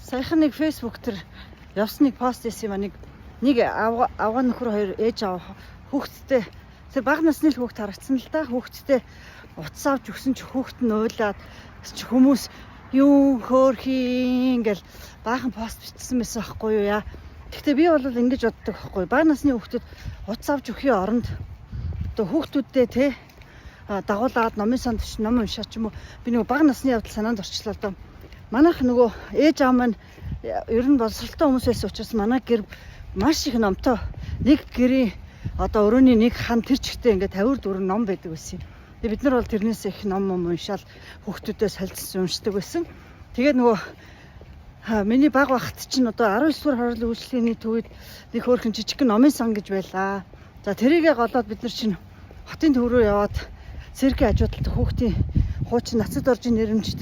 Саяхан нэг фейсбુક тэр явсныг пост хийсэн юм. Нэг авгаа нөхөр хоёр ээж аав хүүхэдтэй тэр бага насны л хүүхд харагдсан л да. Хүүхэдтэй утас авч өгсөн чи хүүхэд нь уйлаад хүмүүс юу хөөрхийн ингээл баахан пост бичсэн байсан байхгүй юу яа. Гэхдээ би бол ингэж боддог байхгүй. Бага насны хүүхдэд утас авч өгөхийн оронд одоо хүүхдүүдтэй те дагуулад номын санд биш ном уншаач юм уу. Би нөгөө бага насны явдал санаанд орчлоо доо. Манайх нөгөө ээж аав маань ер нь боловсралтай хүмүүс байсан учраас манай гэр маш их номтой нэг гэрийн одоо өрөөний нэг хан тэр чигтээ ингээд 50 4 ном байдаг байсан. Тэгээ бид нар бол тэрнээс их ном уншаал хүүхдүүдээ солилцсон уншдаг байсан. Тэгээд нөгөө миний баг багт чинь одоо 19 дугаар хорлын үйлчлэгийн төвд нэг хөөрхөн жижиг номын сан гэж байлаа. За тэрийгээ голоод бид нар чинь хотын төв рүү яваад циркийн хажуудалд хүүхдийн хуучин нацад оржийн нэрэмжид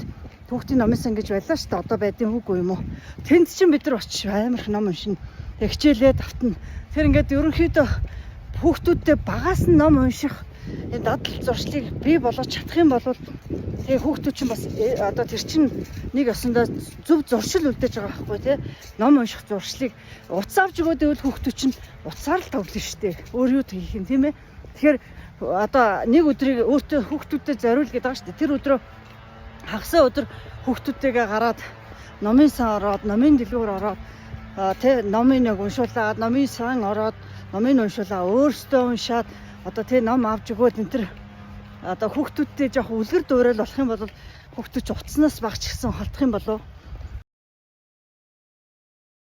хүүхдийн номын сан гэж байлаа шүү дээ. Одоо байдсан үгүй юм уу? Тэнд чинь бид нар очиж амар их ном уншина. Хичээлээ давтна. Тэр ингээд ерөнхийдөө хүүхдүүдтэй багаас нь ном унших энэ дадал зуршлыг бий болгож чадах юм бол тэгээ хүүхдүүд чинь бас одоо тэр чинь нэг ёсондоо зөв зуршил үлдээж байгаа байхгүй тий. Ном унших зуршлыг утас авч өгөөд ивэл хүүхдүүд чинь утсаар л тоглоно шүү дээ. Өөр юу хийх юм тийм ээ. Тэгэхээр одоо нэг өдрийг өөртөө хүүхдүүдэд зориул гэдэг байгаа шүү дээ. Тэр өдрөө хагасаа өдөр хүүхдүүдтэйгээ гараад номын сан ороод, номын дэлгүүр ороод тэ номын нэг уншуулаад, номын сан ороод, номын уншуулаа өөртөө уншаад одоо тэ ном авч өгөөд энэ төр одоо хүүхдүүдтэй жоох үлгэр дуурайл болох юм бол хүүхдүүд ч утаснаас багч гисэн холдох юм болов.